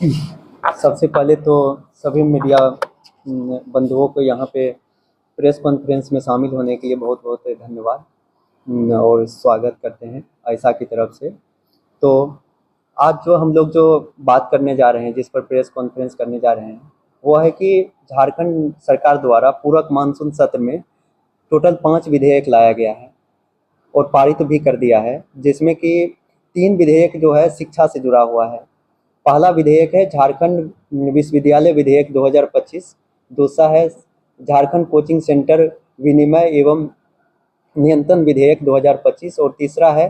सबसे पहले तो सभी मीडिया बंधुओं को यहाँ पे प्रेस कॉन्फ्रेंस में शामिल होने के लिए बहुत बहुत धन्यवाद और स्वागत करते हैं ऐसा की तरफ से। तो आज जो हम लोग जो बात करने जा रहे हैं, जिस पर प्रेस कॉन्फ्रेंस करने जा रहे हैं, वो है कि झारखंड सरकार द्वारा पूरक मानसून सत्र में टोटल 5 विधेयक लाया गया है और पारित भी कर दिया है, जिसमें कि 3 विधेयक जो है शिक्षा से जुड़ा हुआ है। पहला विधेयक है झारखंड विश्वविद्यालय विधेयक 2025, दूसरा है झारखंड कोचिंग सेंटर विनिमय एवं नियंत्रण विधेयक 2025 और तीसरा है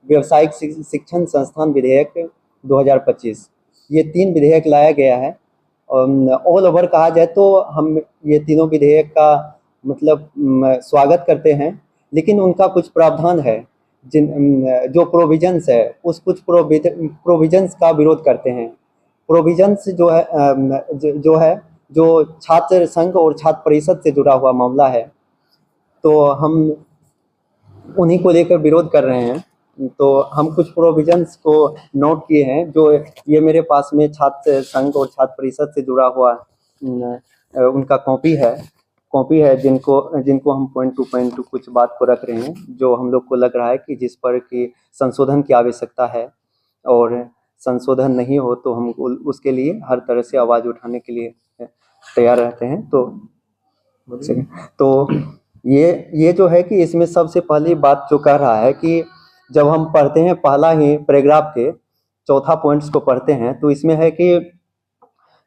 व्यावसायिक शिक्षण संस्थान विधेयक 2025। ये 3 विधेयक लाया गया है। ऑल ओवर कहा जाए तो हम ये तीनों विधेयक का मतलब स्वागत करते हैं, लेकिन उनका कुछ प्रावधान है जिन जो प्रोविजंस है उस कुछ प्रोविजंस का विरोध करते हैं। प्रोविजंस जो छात्र संघ और छात्र परिषद से जुड़ा हुआ मामला है, तो हम उन्हीं को लेकर विरोध कर रहे हैं। तो हम कुछ प्रोविजंस को नोट किए हैं, जो ये मेरे पास में छात्र संघ और छात्र परिषद से जुड़ा हुआ उनका कॉपी है जिनको हम पॉइंट टू कुछ बात को रख रहे हैं, जो हम लोग को लग रहा है कि जिस पर कि संशोधन की आवश्यकता है, और संशोधन नहीं हो तो हम उसके लिए हर तरह से आवाज़ उठाने के लिए तैयार रहते हैं। तो ये जो है कि इसमें सबसे पहली बात जो कह रहा है कि जब हम पढ़ते हैं पहला ही पैराग्राफ के चौथा पॉइंट्स को पढ़ते हैं, तो इसमें है कि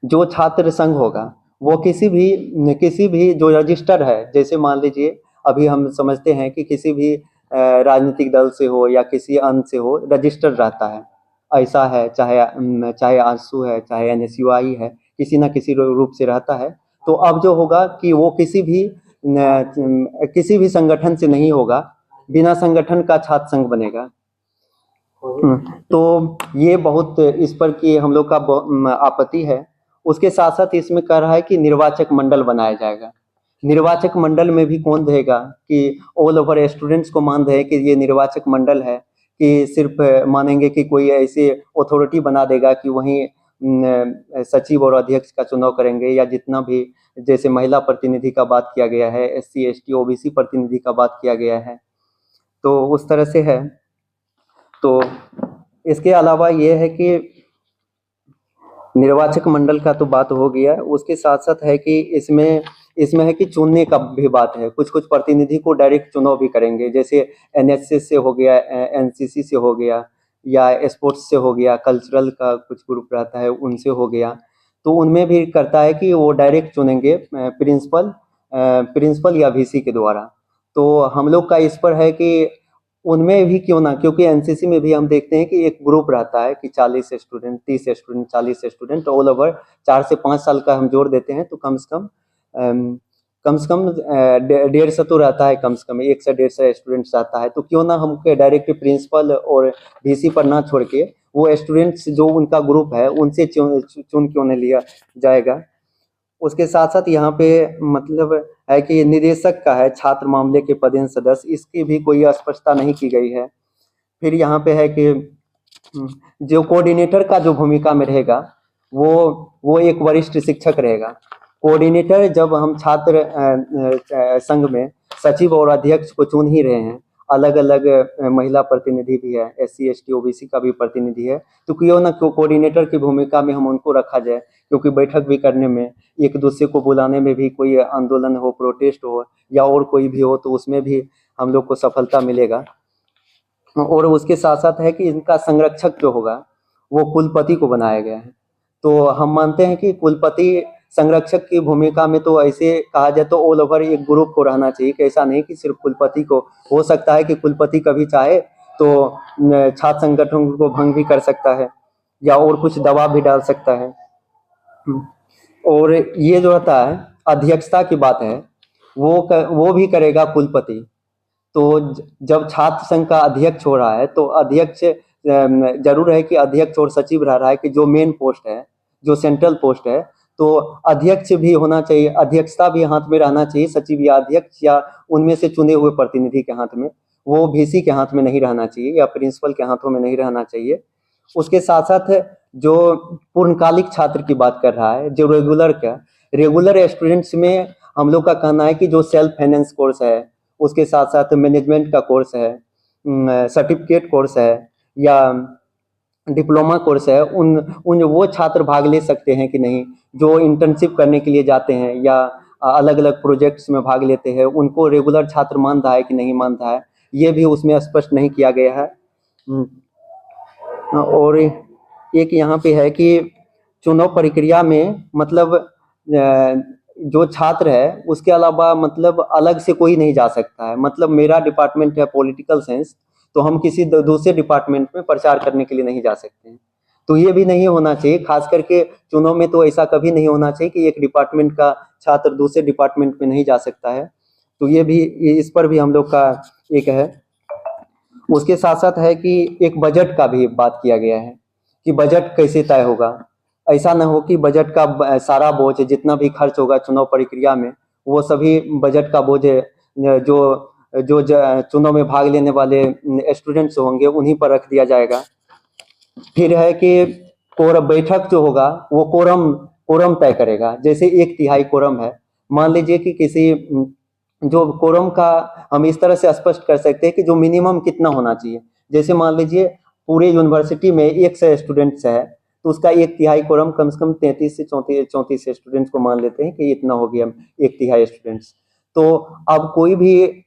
जो छात्र संघ होगा वो किसी भी जो रजिस्टर है, जैसे मान लीजिए अभी हम समझते हैं कि किसी भी राजनीतिक दल से हो या किसी अन्य से हो, रजिस्टर रहता है। ऐसा है, चाहे आंसू है, चाहे एनएसयूआई है, किसी ना किसी रूप से रहता है। तो अब जो होगा कि वो किसी भी संगठन से नहीं होगा, बिना संगठन का छात्र संघ बनेगा। तो ये बहुत इस पर कि हम लोग का आपत्ति है। उसके साथ साथ इसमें कह रहा है कि निर्वाचक मंडल बनाया जाएगा। निर्वाचक मंडल में भी कौन रहेगा कि ऑल ओवर स्टूडेंट्स को मान रहे कि ये निर्वाचक मंडल है, कि सिर्फ मानेंगे कि कोई ऐसी अथॉरिटी बना देगा कि वहीं सचिव और अध्यक्ष का चुनाव करेंगे, या जितना भी जैसे महिला प्रतिनिधि का बात किया गया है, SC ST OBC प्रतिनिधि का बात किया गया है, तो उस तरह से है। तो इसके अलावा ये है कि निर्वाचक मंडल का तो बात हो गया, उसके साथ साथ है कि इसमें है कि चुनने का भी बात है। कुछ प्रतिनिधि को डायरेक्ट चुनाव भी करेंगे, जैसे NSS से हो गया, NCC से हो गया, या स्पोर्ट्स से हो गया, कल्चरल का कुछ ग्रुप रहता है उनसे हो गया। तो उनमें भी करता है कि वो डायरेक्ट चुनेंगे प्रिंसिपल या VC के द्वारा। तो हम लोग का इस पर है कि उनमें भी क्यों ना, क्योंकि NCC में भी हम देखते हैं कि एक ग्रुप रहता है कि 40 student, 30 student, 40 student all over 4 से 5 साल का हम जोड़ देते हैं, तो कम से कम 150 तो रहता है, कम से कम 1 से 150 स्टूडेंट्स रहता है। तो क्यों ना हम डायरेक्ट प्रिंसिपल और VC पर ना छोड़ के वो स्टूडेंट्स जो उनका ग्रुप है उनसे चुन क्यों नहीं लिया जाएगा। उसके साथ साथ यहाँ पे मतलब है कि निदेशक का है छात्र मामले के पदेन सदस्य, इसकी भी कोई स्पष्टता नहीं की गई है। फिर यहाँ पे है कि जो कोऑर्डिनेटर का जो भूमिका में रहेगा वो एक वरिष्ठ शिक्षक रहेगा। कोऑर्डिनेटर जब हम छात्र संघ में सचिव और अध्यक्ष को चुन ही रहे हैं, अलग अलग महिला प्रतिनिधि भी है, SC ST OBC का भी प्रतिनिधि है, तो क्यों ना कोऑर्डिनेटर की भूमिका में हम उनको रखा जाए, क्योंकि बैठक भी करने में, एक दूसरे को बुलाने में भी, कोई आंदोलन हो, प्रोटेस्ट हो या और कोई भी हो, तो उसमें भी हम लोग को सफलता मिलेगा। और उसके साथ साथ है कि इनका संरक्षक जो होगा वो कुलपति को बनाया गया है। तो हम मानते हैं कि कुलपति संरक्षक की भूमिका में, तो ऐसे कहा जाए तो ऑल ओवर एक ग्रुप को रहना चाहिए, कि ऐसा नहीं कि सिर्फ कुलपति को। हो सकता है कि कुलपति कभी चाहे तो छात्र संगठन को भंग भी कर सकता है या और कुछ दबाव भी डाल सकता है। और ये जो होता है अध्यक्षता की बात है, वो भी करेगा कुलपति। तो जब छात्र संघ का अध्यक्ष हो रहा है, तो अध्यक्ष जरूर है कि अध्यक्ष और सचिव रह रहा है कि जो मेन पोस्ट है, जो सेंट्रल पोस्ट है, तो अध्यक्ष भी होना चाहिए, अध्यक्षता भी हाथ में रहना चाहिए, सचिव या अध्यक्ष या उनमें से चुने हुए प्रतिनिधि के हाथ में, वो VC के हाथ में नहीं रहना चाहिए या प्रिंसिपल के हाथों में नहीं रहना चाहिए। उसके साथ साथ जो पूर्णकालिक छात्र की बात कर रहा है, जो रेगुलर स्टूडेंट्स में हम लोग का कहना है कि जो सेल्फ फाइनेंस कोर्स है, उसके साथ साथ मैनेजमेंट का कोर्स है, सर्टिफिकेट कोर्स है या डिप्लोमा कोर्स है, उन उन वो छात्र भाग ले सकते हैं कि नहीं, जो इंटर्नशिप करने के लिए जाते हैं या अलग अलग प्रोजेक्ट्स में भाग लेते हैं, उनको रेगुलर छात्र मान रहा है कि नहीं मान रहा है, ये भी उसमें स्पष्ट नहीं किया गया है। और एक यहाँ पे है कि चुनाव प्रक्रिया में मतलब जो छात्र है उसके अलावा मतलब अलग से कोई नहीं जा सकता है। मतलब मेरा डिपार्टमेंट है पॉलिटिकल साइंस, तो हम किसी दूसरे डिपार्टमेंट में प्रचार करने के लिए नहीं जा सकते हैं। तो ये भी नहीं होना चाहिए, खास करके चुनाव में तो ऐसा कभी नहीं होना चाहिए कि एक डिपार्टमेंट का छात्र दूसरे डिपार्टमेंट में नहीं जा सकता है। तो ये भी, इस पर भी हम लोग का एक है। उसके साथ साथ है कि एक बजट का भी बात किया गया है कि बजट कैसे तय होगा। ऐसा ना हो कि बजट का सारा बोझ, जितना भी खर्च होगा चुनाव प्रक्रिया में, वो सभी बजट का बोझ जो जो चुनाव में भाग लेने वाले स्टूडेंट्स होंगे उन्हीं पर रख दिया जाएगा। फिर है कि बैठक जो होगा वो कोरम तय करेगा। जैसे 1/3 कोरम है, मान लीजिए कि किसी जो कोरम का हम इस तरह से स्पष्ट कर सकते हैं कि जो मिनिमम कितना होना चाहिए। जैसे मान लीजिए पूरे यूनिवर्सिटी में 100 स्टूडेंट्स है, तो उसका 1/3 कोरम कम से कम 33 से 34 स्टूडेंट्स को मान लेते हैं कि इतना हो गया 1/3 स्टूडेंट्स। तो अब कोई भी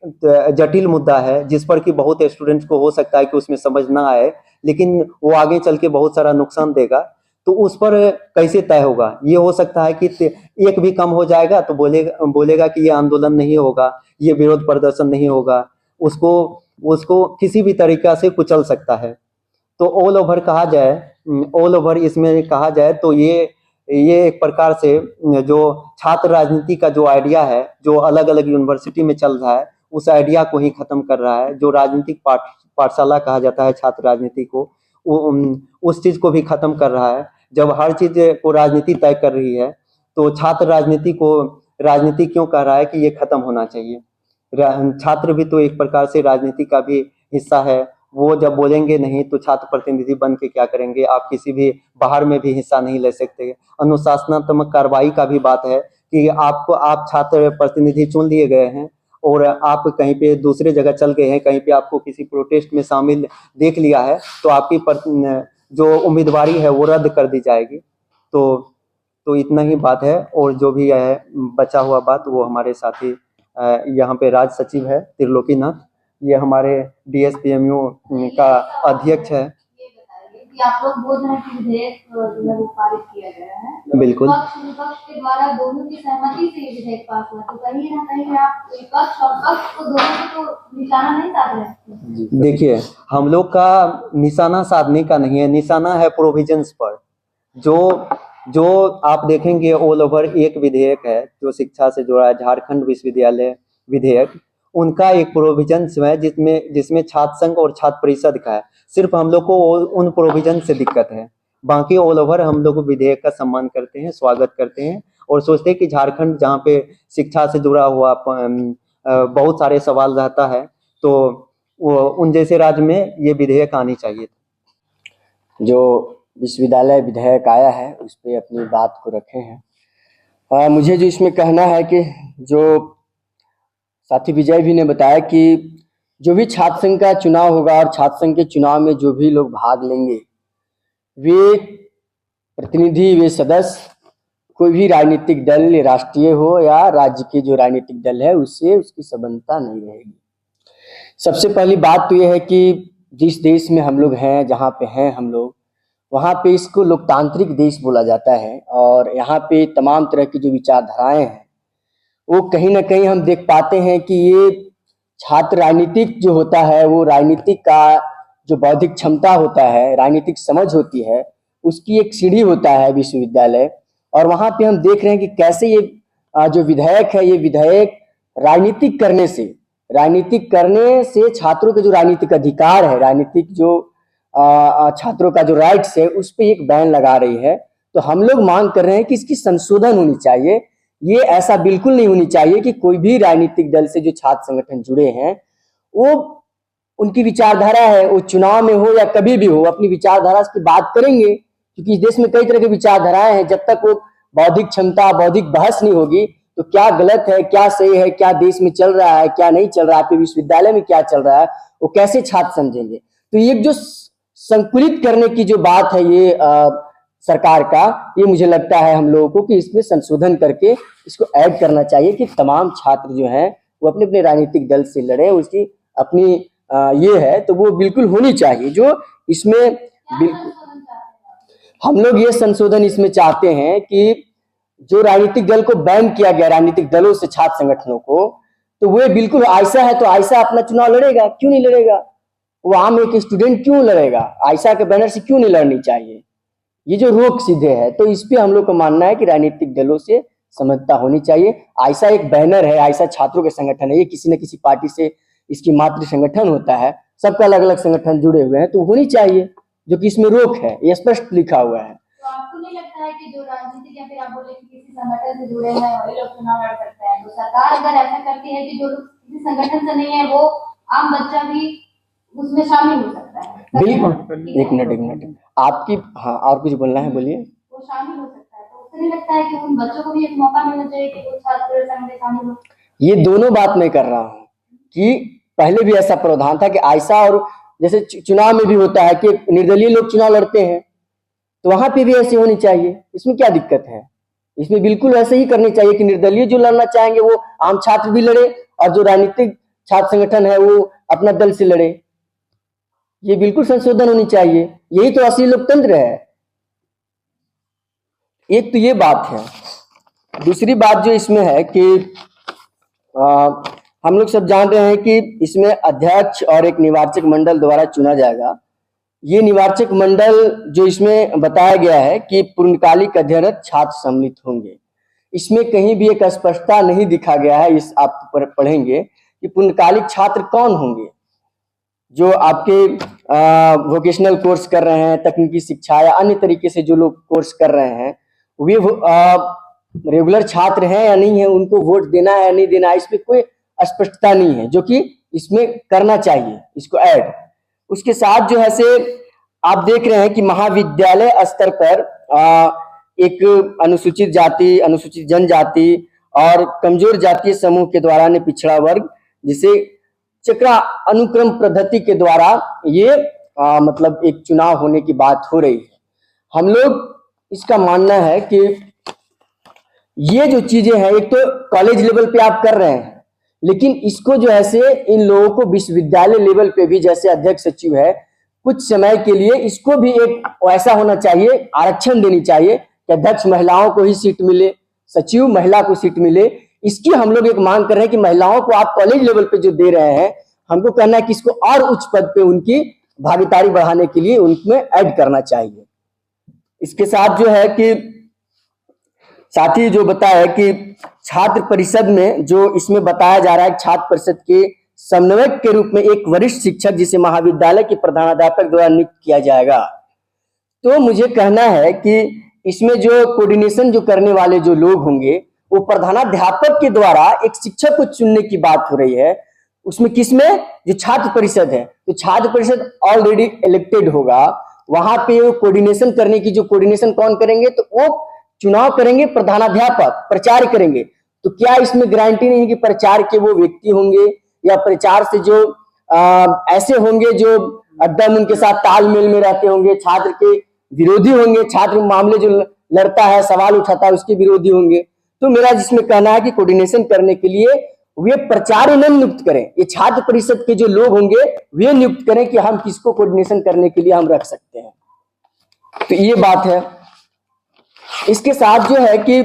जटिल मुद्दा है जिस पर कि बहुत स्टूडेंट्स को हो सकता है कि उसमें समझ ना आए, लेकिन वो आगे चल के बहुत सारा नुकसान देगा, तो उस पर कैसे तय होगा। ये हो सकता है कि एक भी कम हो जाएगा तो बोलेगा कि ये आंदोलन नहीं होगा, ये विरोध प्रदर्शन नहीं होगा, उसको उसको किसी भी तरीका से कुचल सकता है। तो ऑल ओवर कहा जाए, ऑल ओवर इसमें कहा जाए तो ये एक प्रकार से जो छात्र राजनीति का जो आइडिया है, जो अलग अलग यूनिवर्सिटी में चल रहा है, उस आइडिया को ही खत्म कर रहा है। जो राजनीतिक पाठशाला कहा जाता है छात्र राजनीति को, उस चीज को भी खत्म कर रहा है। जब हर चीज को राजनीति तय कर रही है, तो छात्र राजनीति को राजनीति क्यों कह रहा है कि ये खत्म होना चाहिए। छात्र भी तो एक प्रकार से राजनीति का भी हिस्सा है। वो जब बोलेंगे नहीं तो छात्र प्रतिनिधि बन के क्या करेंगे। आप किसी भी बाहर में भी हिस्सा नहीं ले सकते। अनुशासनात्मक कार्रवाई का भी बात है कि आप छात्र प्रतिनिधि चुन लिए गए हैं और आप कहीं पे दूसरे जगह चल गए हैं, कहीं पे आपको किसी प्रोटेस्ट में शामिल देख लिया है, तो आपकी जो उम्मीदवारी है वो रद्द कर दी जाएगी। तो इतना ही बात है। और जो भी है बचा हुआ बात, वो हमारे साथी यहाँ पे राज सचिव है त्रिलोकीनाथ, ये हमारे DSPMU का अध्यक्ष है। कि आप लोग बोल रहे हैं कि विधेयक जो है वो पारित किया गया है, बिल्कुल विपक्ष के द्वारा दोनों की सहमति से ये विधेयक पास हुआ, तो कहीं ना कहीं आप विपक्ष और पक्ष को दोनों को निशाना नहीं साध रहे हैं। देखिए, हम लोग का निशाना साधने का नहीं है, निशाना है प्रोविजंस पर। जो आप देखेंगे ऑल ओवर एक विधेयक है जो शिक्षा से जुड़ा है, झारखंड विश्वविद्यालय विधेयक, उनका एक प्रोविजंस है जिसमें छात्र संघ और छात्र परिषद का है। सिर्फ हम लोग को उन प्रोविजन से दिक्कत है, बाकी ऑल ओवर हम लोग विधेयक का सम्मान करते हैं, स्वागत करते हैं और सोचते हैं कि झारखंड जहाँ पे शिक्षा से जुड़ा हुआ बहुत सारे सवाल रहता है, तो उन जैसे राज्य में ये विधेयक आनी चाहिए। जो विश्वविद्यालय विधेयक आया है उस पर अपनी बात को रखे हैं। मुझे जो इसमें कहना है कि जो साथी विजय भी ने बताया कि जो भी छात्र संघ का चुनाव होगा और छात्र संघ के चुनाव में जो भी लोग भाग लेंगे, वे प्रतिनिधि, वे सदस्य कोई भी राजनीतिक दल, राष्ट्रीय हो या राज्य के जो राजनीतिक दल है, उससे उसकी संबंधता नहीं रहेगी। सबसे पहली बात तो यह है कि जिस देश में हम लोग हैं, जहाँ पे हैं हम लोग, वहाँ पे इसको लोकतांत्रिक देश बोला जाता है और यहाँ पे तमाम तरह की जो विचारधाराएं हैं वो कहीं ना कहीं हम देख पाते हैं कि ये छात्र राजनीतिक जो होता है, वो राजनीतिक का जो बौद्धिक क्षमता होता है, राजनीतिक समझ होती है, उसकी एक सीढ़ी होता है विश्वविद्यालय। और वहाँ पे हम देख रहे हैं कि कैसे ये जो विधेयक है, ये विधेयक राजनीतिक करने से छात्रों के जो राजनीतिक अधिकार है, राजनीतिक जो छात्रों का जो राइट्स है, उस पर एक बैन लगा रही है। तो हम लोग मांग कर रहे हैं कि इसकी संशोधन होनी चाहिए। ये ऐसा बिल्कुल नहीं होनी चाहिए कि कोई भी राजनीतिक दल से जो छात्र संगठन जुड़े हैं, वो उनकी विचारधारा है, वो चुनाव में हो या कभी भी हो, अपनी विचारधारा की बात करेंगे, क्योंकि इस देश में कई तरह की विचारधाराएं हैं, जब तक वो बौद्धिक क्षमता, बौद्धिक बहस नहीं होगी तो क्या गलत है, क्या सही है, क्या देश में चल रहा है, क्या नहीं चल रहा है, आपके विश्वविद्यालय में क्या चल रहा है, वो कैसे छात्र समझेंगे। तो ये जो संकुलित करने की जो बात है ये सरकार का, ये मुझे लगता है हम लोगों को कि इसमें संशोधन करके इसको ऐड करना चाहिए कि तमाम छात्र जो हैं वो अपने अपने राजनीतिक दल से लड़े, उसकी अपनी ये है तो वो बिल्कुल होनी चाहिए। जो इसमें हम लोग ये संशोधन इसमें चाहते हैं कि जो राजनीतिक दल को बैन किया गया, राजनीतिक दलों से छात्र संगठनों को, तो वो बिल्कुल आयशा है तो आयशा अपना चुनाव लड़ेगा, क्यों नहीं लड़ेगा? वो आम एक स्टूडेंट क्यों लड़ेगा? आयशा के बैनर से क्यों नहीं लड़नी चाहिए? ये जो रोक सीधे है, तो इस पे हम लोग का मानना है कि राजनीतिक दलों से समझता होनी चाहिए। आयशा एक बैनर है, आयशा छात्रों के संगठन है, ये किसी न किसी पार्टी से इसकी मातृ संगठन होता है, सबका अलग अलग संगठन जुड़े हुए हैं, तो होनी चाहिए, जो कि इसमें रोक है, ये स्पष्ट लिखा हुआ है। तो आपको नहीं लगता है कि जो राजनीतिक या फिर आप बोले कि किसी संगठन से जुड़े हैं वही लोग चुनाव लड़ सकते हैं? तो सरकार अगर ऐसा करती है कि जो लोग किसी संगठन से नहीं है वो आम बच्चा भी उसमें शामिल हो सकता है? बिल्कुल। एक मिनट आपकी, हाँ और कुछ बोलना है, बोलिए। वो शामिल हो सकता है, तो उससे नहीं लगता है कि उन बच्चों को भी एक मौका मिलना चाहिए कि वो छात्र संघ में शामिल हो? ये दोनों बात मैं कर रहा हूँ कि पहले भी ऐसा प्रावधान था कि आयशा, और जैसे चुनाव में भी होता है कि निर्दलीय लोग चुनाव लड़ते हैं, तो वहां पे भी ऐसी होनी चाहिए, इसमें क्या दिक्कत है? इसमें बिल्कुल ऐसे ही करनी चाहिए कि निर्दलीय जो लड़ना चाहेंगे वो आम छात्र भी लड़े, और जो राजनीतिक छात्र संगठन है वो अपना दल से लड़े। ये बिल्कुल संशोधन होनी चाहिए, यही तो असली लोकतंत्र है। एक तो ये बात है। दूसरी बात जो इसमें है कि हम लोग सब जान रहे हैं कि इसमें अध्यक्ष और एक निवाचक मंडल द्वारा चुना जाएगा। ये निवाचक मंडल जो इसमें बताया गया है कि पूर्णकालिक अध्ययनरत छात्र सम्मिलित होंगे, इसमें कहीं भी एक स्पष्टता नहीं दिखा गया है। इस आप पढ़ेंगे कि पूर्णकालिक छात्र कौन होंगे। जो आपके वोकेशनल कोर्स कर रहे हैं, तकनीकी शिक्षा या अन्य तरीके से जो लोग कोर्स कर रहे हैं, वे रेगुलर छात्र हैं या नहीं है, उनको वोट देना है या नहीं देना है, इस पे कोई स्पष्टता नहीं है, जो कि इसमें करना चाहिए इसको ऐड। उसके साथ जो है से आप देख रहे हैं कि महाविद्यालय स्तर पर एक अनुसूचित जाति, अनुसूचित जनजाति और कमजोर जातीय समूह के द्वारा ने पिछड़ा वर्ग, जिसे चक्रा अनुक्रम पद्धति के द्वारा ये मतलब एक चुनाव होने की बात हो रही है। हम लोग इसका मानना है कि ये जो चीजें हैं, एक तो कॉलेज लेवल पे आप कर रहे हैं, लेकिन इसको जो है से इन लोगों को विश्वविद्यालय लेवल पे भी, जैसे अध्यक्ष सचिव है, कुछ समय के लिए इसको भी एक ऐसा होना चाहिए, आरक्षण देनी चाहिए कि अध्यक्ष महिलाओं को ही सीट मिले, सचिव महिला को सीट मिले। इसकी हम लोग एक मांग कर रहे हैं कि महिलाओं को आप कॉलेज लेवल पे जो दे रहे हैं, हमको कहना है कि इसको और उच्च पद पे उनकी भागीदारी बढ़ाने के लिए उनमें ऐड करना चाहिए। इसके साथ जो है कि साथी जो बताया कि छात्र परिषद में जो इसमें बताया जा रहा है, छात्र परिषद के समन्वयक के रूप में एक वरिष्ठ शिक्षक जिसे महाविद्यालय के प्रधानाध्यापक द्वारा नियुक्त किया जाएगा। तो मुझे कहना है कि इसमें जो कोऑर्डिनेशन जो करने वाले जो लोग होंगे, वो प्रधानाध्यापक के द्वारा एक शिक्षक को चुनने की बात हो रही है। उसमें किसमें? जो छात्र परिषद है, तो छात्र परिषद ऑलरेडी इलेक्टेड होगा, वहां पे कोऑर्डिनेशन करने की, जो कोऑर्डिनेशन कौन करेंगे, तो वो चुनाव करेंगे प्रधानाध्यापक, प्रचार करेंगे। तो क्या इसमें गारंटी नहीं है कि प्रचार के वो व्यक्ति होंगे या प्रचार से जो ऐसे होंगे जो एकदम उनके साथ तालमेल में रहते होंगे, छात्र के विरोधी होंगे, छात्र मामले जो लड़ता है, सवाल उठाता है, उसके विरोधी होंगे। तो मेरा जिसमें कहना है कि कोऑर्डिनेशन करने के लिए वे प्रचार न नियुक्त करें, ये छात्र परिषद के जो लोग होंगे वे नियुक्त करें कि हम किसको कोऑर्डिनेशन करने के लिए हम रख सकते हैं। तो ये बात है। इसके साथ जो है कि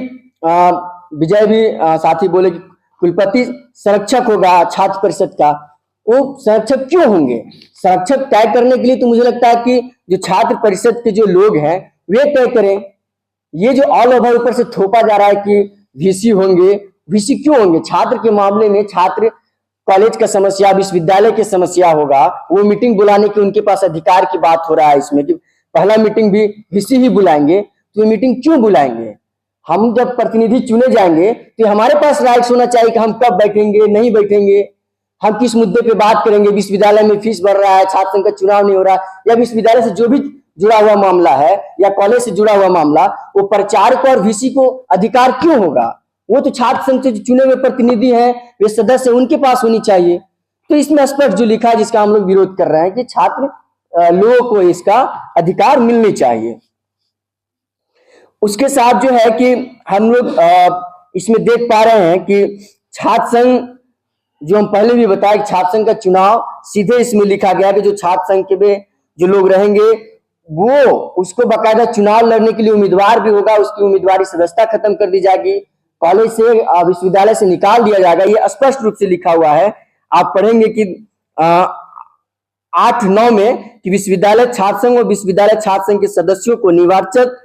विजय भी साथी बोले कि कुलपति संरक्षक होगा छात्र परिषद का। वो संरक्षक क्यों होंगे? संरक्षक तय करने के लिए तो मुझे लगता है कि जो छात्र परिषद के जो लोग हैं वे तय करें। ये जो ऑल ओवर ऊपर से थोपा जा रहा है कि वीसी होंगे, वीसी क्यों होंगे? छात्र के मामले में छात्र कॉलेज का समस्या, विश्वविद्यालय की समस्या होगा, वो मीटिंग बुलाने की उनके पास अधिकार की बात हो रहा है इसमें कि पहला मीटिंग भी वीसी ही बुलाएंगे। तो ये मीटिंग क्यों बुलाएंगे? हम जब प्रतिनिधि चुने जाएंगे तो हमारे पास राइट्स होना चाहिए कि हम कब बैठेंगे, नहीं बैठेंगे, हम किस मुद्दे पे बात करेंगे। विश्वविद्यालय में फीस बढ़ रहा है, छात्र संघ का चुनाव नहीं हो रहा, या विश्वविद्यालय से जो भी जुड़ा हुआ मामला है या कॉलेज से जुड़ा हुआ मामला, वो प्रचारक और वीसी को अधिकार क्यों होगा? वो तो छात्र संघ से चुने हुए प्रतिनिधि हैं, वे सदस्य, उनके पास होनी चाहिए। तो इसमें स्पष्ट जो लिखा है, जिसका हम लोग विरोध कर रहे हैं कि छात्र लोगों को इसका अधिकार मिलनी चाहिए। उसके साथ जो है कि हम लोग इसमें देख पा रहे हैं कि छात्र संघ, जो हम पहले भी बताया कि छात्र संघ का चुनाव सीधे इसमें लिखा गया कि जो छात्र संघ के में जो लोग रहेंगे वो उसको बाकायदा चुनाव लड़ने के लिए उम्मीदवार भी होगा, उसकी उम्मीदवारी सदस्यता खत्म कर दी जाएगी, कॉलेज से विश्वविद्यालय से निकाल दिया जाएगा। ये स्पष्ट रूप से लिखा हुआ है, आप पढ़ेंगे कि 8-9 में कि विश्वविद्यालय छात्र संघ और विश्वविद्यालय छात्र संघ के सदस्यों को निर्वाचित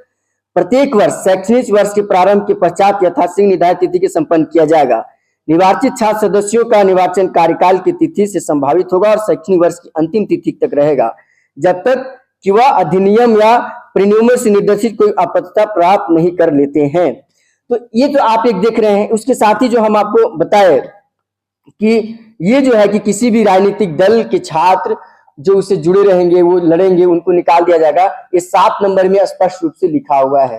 प्रत्येक वर्ष शैक्षणिक वर्ष के प्रारंभ के पश्चात यथाशीघ्र निर्धारित तिथि के संपन्न किया जाएगा। निर्वाचित छात्र सदस्यों का निर्वाचन कार्यकाल की तिथि से संभावित होगा और शैक्षणिक वर्ष की अंतिम तिथि तक रहेगा, जब तक कि वह अधिनियम या परिनियमों से निर्देशित कोई अपत्यता प्राप्त नहीं कर लेते हैं। तो ये जो आप एक देख रहे हैं, उसके साथ ही जो हम आपको बताए कि ये जो है कि किसी भी राजनीतिक दल के छात्र जो उससे जुड़े रहेंगे, वो लड़ेंगे, उनको निकाल दिया जाएगा, ये 7 नंबर में स्पष्ट रूप से लिखा हुआ है।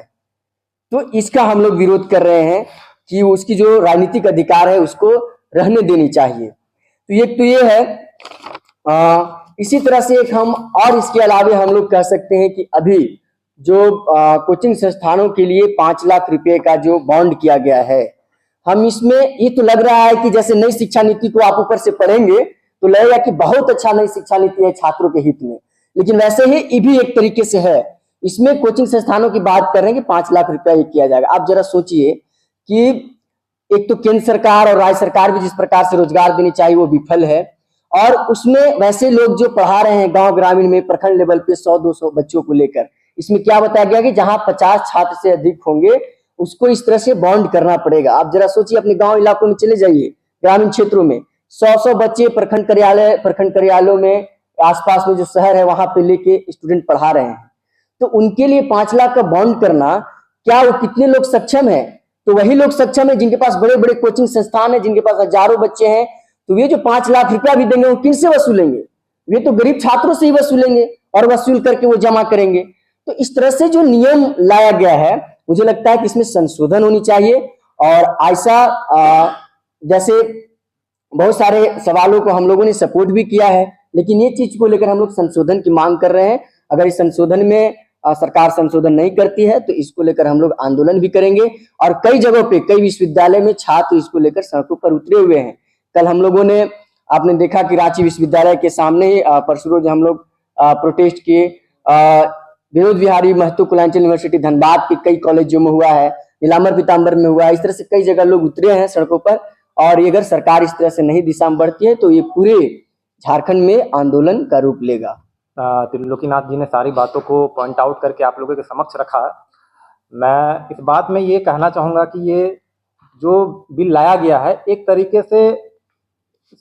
तो इसका हम लोग विरोध कर रहे हैं कि उसकी जो राजनीतिक अधिकार है उसको रहने देनी चाहिए। तो ये है। इसी तरह से एक हम और इसके अलावे हम लोग कह सकते हैं कि अभी जो कोचिंग संस्थानों के लिए 5 लाख रुपए का जो बॉन्ड किया गया है, हम इसमें ये तो लग रहा है कि जैसे नई शिक्षा नीति को आप ऊपर से पढ़ेंगे तो लगेगा कि बहुत अच्छा नई शिक्षा नीति है छात्रों के हित में, लेकिन वैसे ही ये भी एक तरीके से है। इसमें कोचिंग संस्थानों की बात कर रहे हैं कि 5 लाख रुपया ये किया जाएगा। आप जरा सोचिए कि एक तो केंद्र सरकार और राज्य सरकार भी जिस प्रकार से रोजगार देनी चाहिए वो विफल है, और उसमें वैसे लोग जो पढ़ा रहे हैं गांव ग्रामीण में प्रखंड लेवल पे 100-200 बच्चों को लेकर, इसमें क्या बताया गया कि जहां 50 छात्र से अधिक होंगे उसको इस तरह से बॉन्ड करना पड़ेगा। आप जरा सोचिए, अपने गांव इलाकों में चले जाइए, ग्रामीण क्षेत्रों में 100-100 बच्चे प्रखंड कार्यालयों में, आसपास में जो शहर है वहां पे लेके स्टूडेंट पढ़ा रहे हैं। तो उनके लिए 5 लाख का बॉन्ड करना, क्या वो कितने लोग सक्षम है? तो वही लोग सक्षम है जिनके पास बड़े बड़े कोचिंग संस्थान है, जिनके पास हजारों बच्चे हैं। तो ये जो 5 लाख रुपया भी देंगे वो किनसे वसूलेंगे? वे तो गरीब छात्रों से ही वसूलेंगे और वसूल करके वो जमा करेंगे। तो इस तरह से जो नियम लाया गया है, मुझे लगता है कि इसमें संशोधन होनी चाहिए। और ऐसा जैसे बहुत सारे सवालों को हम लोगों ने सपोर्ट भी किया है, लेकिन ये चीज को लेकर हम लोग संशोधन की मांग कर रहे हैं। अगर इस संशोधन में सरकार संशोधन नहीं करती है तो इसको लेकर हम लोग आंदोलन भी करेंगे। और कई जगहों पे, कई विश्वविद्यालय में छात्र इसको लेकर सड़कों पर उतरे हुए हैं। कल हम लोगों ने, आपने देखा कि रांची विश्वविद्यालय के सामने परसों रोज हम लोग प्रोटेस्ट किए। विनोद बिहारी महतो कुलांचल यूनिवर्सिटी धनबाद के कई कॉलेजों में हुआ है, नीलांबर पीताम्बर में हुआ है। इस तरह से कई जगह लोग उतरे हैं सड़कों पर। और ये अगर सरकार इस तरह से नहीं दिशा में बढ़ती है तो ये पूरे झारखंड में आंदोलन का रूप लेगा। त्रिलोकीनाथ जी ने सारी बातों को पॉइंट आउट करके आप लोगों के समक्ष रखा। मैं इस बात में ये कहना चाहूँगा कि ये जो बिल लाया गया है एक तरीके से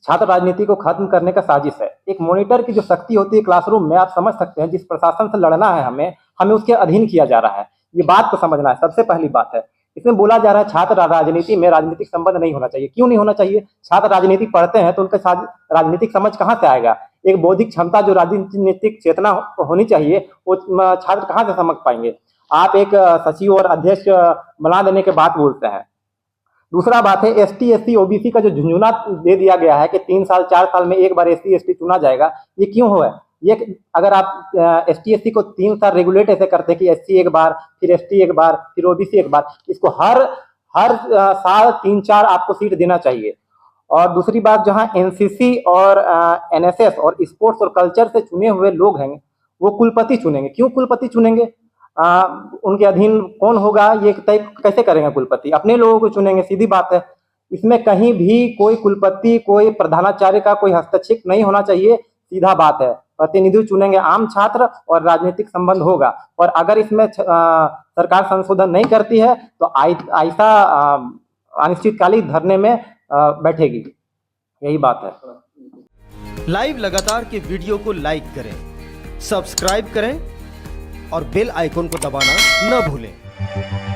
छात्र राजनीति को खत्म करने का साजिश है। एक मॉनिटर की जो शक्ति होती है क्लासरूम में, आप समझ सकते हैं, जिस प्रशासन से लड़ना है हमें उसके अधीन किया जा रहा है। ये बात को समझना है, सबसे पहली बात है। इसमें बोला जा रहा है छात्र राजनीति में राजनीतिक संबंध नहीं होना चाहिए। क्यों नहीं होना चाहिए? छात्र राजनीति पढ़ते हैं तो उनके साथ राजनीतिक समझ कहाँ से आएगा? एक बौद्धिक क्षमता जो राजनीतिक चेतना होनी चाहिए वो छात्र कहाँ से समझ पाएंगे? आप एक सचिव और अध्यक्ष बना देने के बाद बोलते हैं। दूसरा बात है ST SC OBC का जो झुंझुना दे दिया गया है कि 3 साल 4 साल में एक बार SC ST चुना जाएगा, ये क्यों हुआ है? ये अगर आप ST SC को 3 साल रेगुलेट ऐसे करते हैं कि SC एक बार, फिर ST एक बार, फिर OBC एक बार, इसको हर साल 3-4 आपको सीट देना चाहिए। और दूसरी बात, जहां NCC और NSS और स्पोर्ट्स और कल्चर से चुने हुए लोग हैं वो कुलपति चुनेंगे। क्यों कुलपति चुनेंगे? उनके अधीन कौन होगा ये तय कैसे करेंगे? कुलपति अपने लोगों को चुनेंगे, सीधी बात है। इसमें कहीं भी कोई कुलपति, कोई प्रधानाचार्य का कोई हस्तक्षेप नहीं होना चाहिए, सीधा बात है। प्रतिनिधि चुनेंगे आम छात्र और राजनीतिक संबंध होगा। और अगर इसमें सरकार संशोधन नहीं करती है तो ऐसा अनिश्चितकालीन धरने में बैठेगी। यही बात है। लाइव लगातार के वीडियो को लाइक करें, सब्सक्राइब करें और बेल आइकन को दबाना न भूलें।